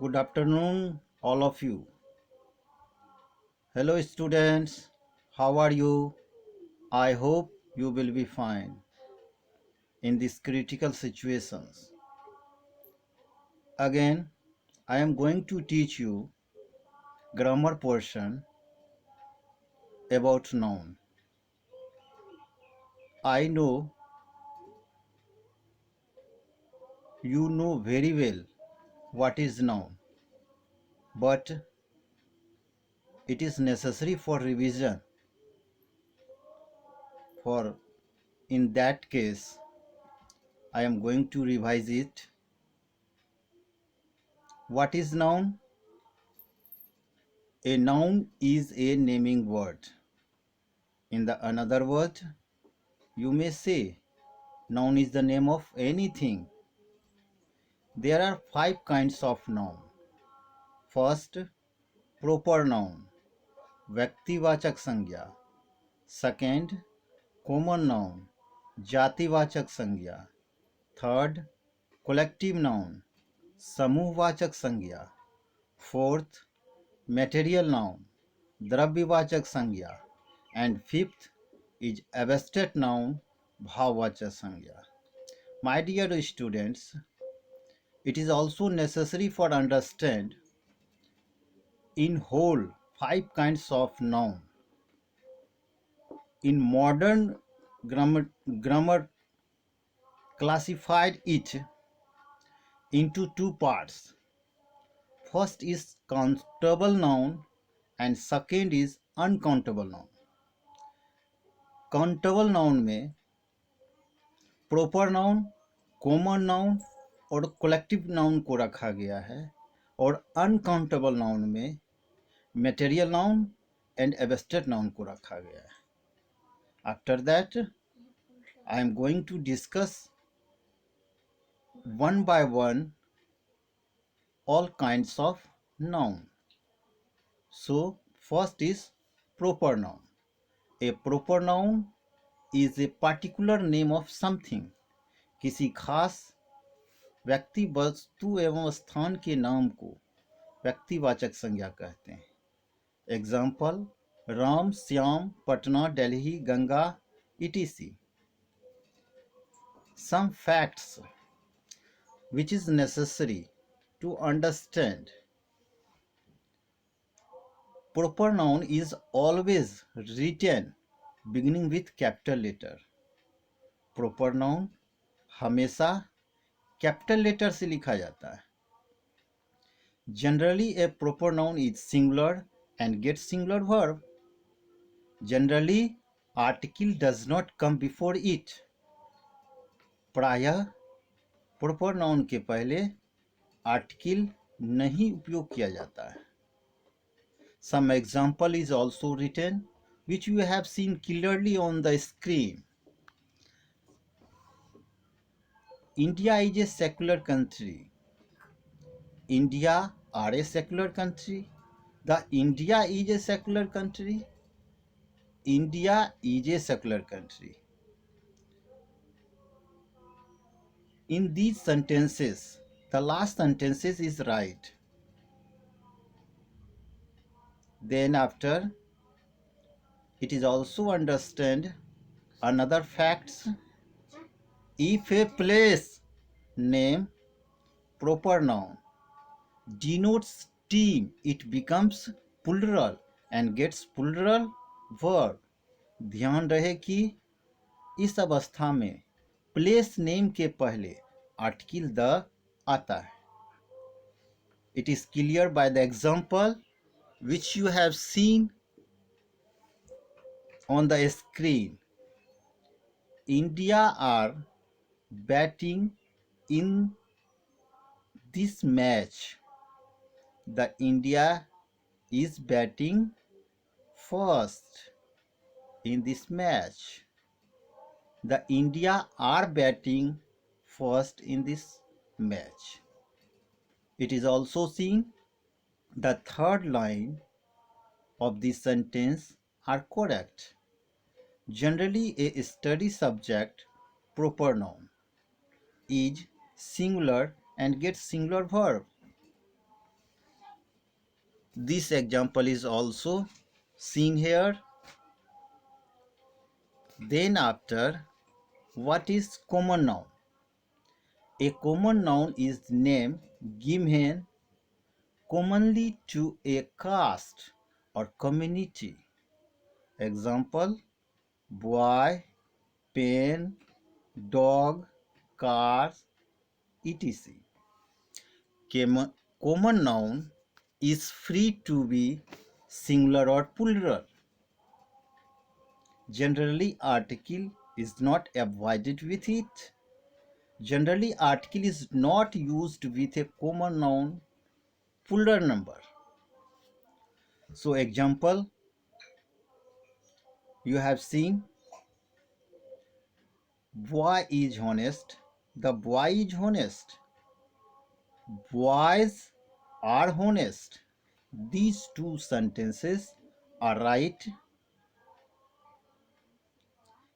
Good afternoon, all of you. Hello, students. How are you? I hope you will be fine in these critical situations. Again, I am going to teach you grammar portion about noun. I know you know very well what is noun, but it is necessary for revision. For in that case, I am going to revise it. What is noun? A noun is a naming word. In the another word, you may say noun is the name of anything. There are five kinds of noun. First, proper noun, व्यक्तिवाचक संज्ञा. Second, common noun, जातिवाचक संज्ञा. Third, collective noun, समूहवाचक संज्ञा. Fourth, material noun, द्रव्यवाचक संज्ञा. And fifth is abstract noun, भाववाचक संज्ञा. My dear students, it is also necessary for understand in whole five kinds of noun. In modern grammar classified it into two parts. First is countable noun and second is uncountable noun. Countable noun में proper noun, common noun और collective noun को रखा गया है और uncountable noun में material noun and abstract noun को रखा गया है. After that I am going to discuss one by one all kinds of noun. So first is proper noun. A proper noun is a particular name of something. किसी खास व्यक्ति, वस्तु एवं स्थान के नाम को व्यक्तिवाचक संज्ञा कहते हैं. Example: Ram, Shyam, Patna, Delhi, Ganga, etc. Some facts which is necessary to understand. Proper noun is always written beginning with capital letter. Proper noun हमेशा कैपिटल लेटर से लिखा जाता है. Generally a proper noun is singular and gets singular verb. Generally article does not come before it. प्रायः proper noun के पहले article नहीं उपयोग किया जाता है. Some example is also written which you have seen clearly on the screen. India is a secular country. India are a secular country. The India is a secular country. India is a secular country. In these sentences, the last sentences is right. Then after, it is also understand another facts. If a place name proper noun denotes team, it becomes plural and gets plural verb. ध्यान रहे कि इस अवस्था में place name के पहले article the आता है. It is clear by the example which you have seen on the screen. India are batting in this match. The India is batting first in this match. The India are batting first in this match. It is also seen the third line of this sentence are correct. Generally a study subject proper noun is singular and gets singular verb. This example is also seen here. Then after, what is common noun? A common noun is name given commonly to a caste or community. Example: boy, pen, dog, cars, etc. Common noun is free to be singular or plural. Generally, article is not avoided with it. Generally, article is not used with a common noun plural number. So, example you have seen: boy is honest. The boy is honest. Boys are honest. These two sentences are right.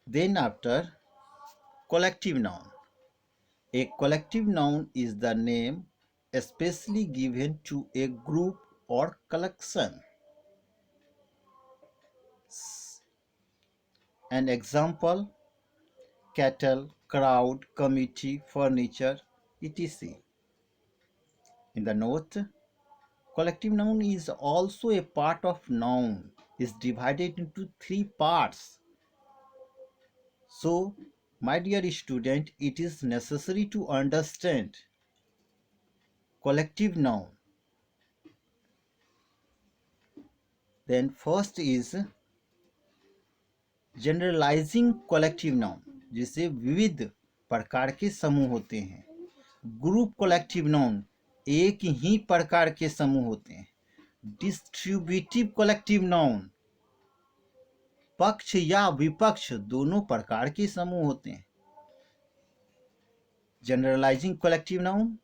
Then after, collective noun. A collective noun is the name especially given to a group or collection. An example: cattle, crowd, committee, furniture, etc. In the note, collective noun is also a part of noun, is divided into three parts. So, my dear student, it is necessary to understand collective noun. Then first is generalising collective noun, जिसे विविध प्रकार के समूह होते हैं. Group collective noun, एक ही प्रकार के समूह होते हैं. डिस्ट्रीब्यूटिव कलेक्टिव नाउन, पक्ष या विपक्ष दोनों प्रकार के समूह होते हैं. Generalising collective noun,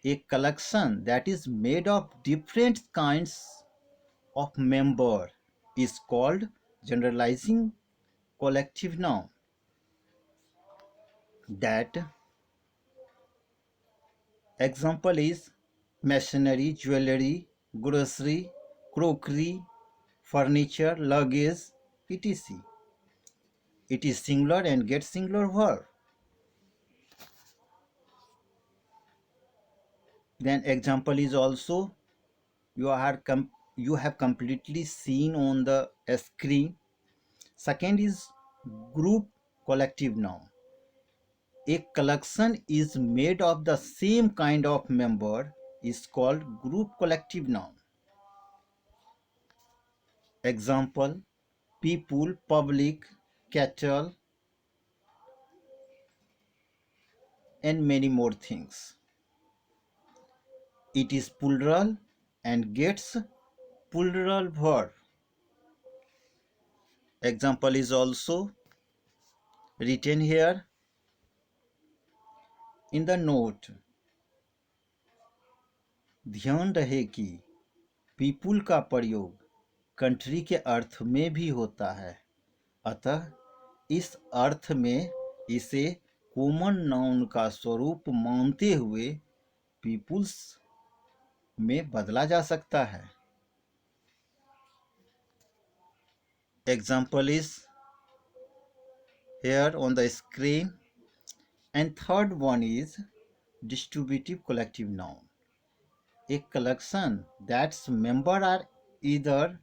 a collection that is made of different kinds of member is called generalizing collective noun. That example is machinery, jewelry, grocery, crockery, furniture, luggage, etc. It is singular and gets singular verb. Then example is also you have completely seen on the screen. Second is group collective noun. A collection is made of the same kind of member is called group collective noun. Example: people, public, cattle, and many more things. It is plural and gets plural verb. Example is also written here in the note. ध्यान रहे कि people का प्रयोग country के अर्थ में भी होता है, अतः इस अर्थ में इसे कॉमन नाउन का स्वरूप मानते हुए पीपुल्स में बदला जा सकता है. Example is here on the screen. And third one is distributive collective noun. A collection that's members are either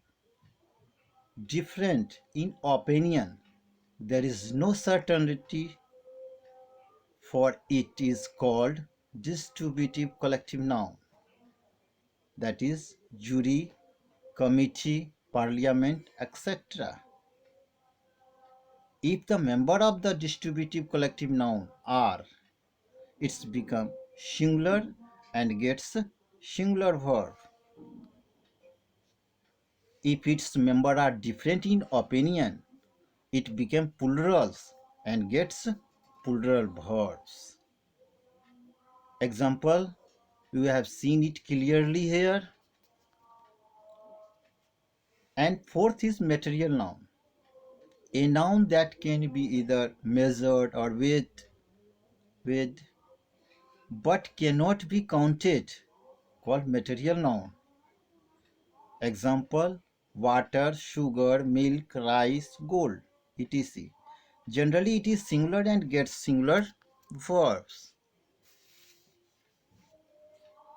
different in opinion, there is no certainty for it, is called distributive collective noun. That is jury, committee, parliament, etc. If the member of the distributive collective noun are, it's become singular and gets singular verb. If its members are different in opinion, it became plurals and gets plural verbs. Example, you have seen it clearly here. And fourth is material noun. A noun that can be either measured or weighed, but cannot be counted, called material noun. Example: water, sugar, milk, rice, gold, etc. Generally, it is singular and gets singular verbs.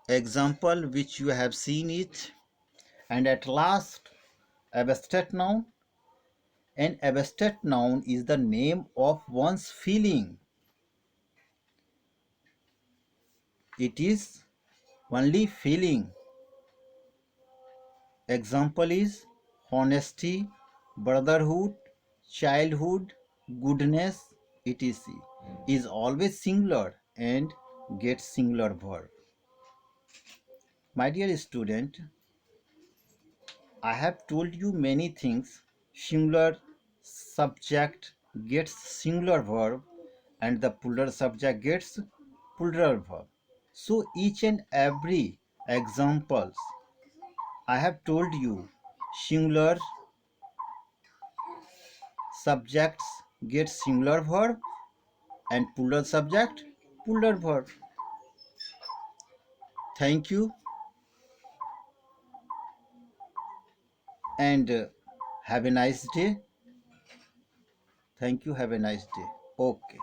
Example which you have seen it. And at last, abstract noun. An abstract noun is the name of one's feeling. It is only feeling. Example is honesty, brotherhood, childhood, goodness, etc. is always singular and gets singular verb. My dear student, I have told you many things. Singular subject gets singular verb and the plural subject gets plural verb. So each and every examples I have told you, singular subjects get singular verb and plural subject plural verb. Thank you and have a nice day. Thank you. Have a nice day. Okay.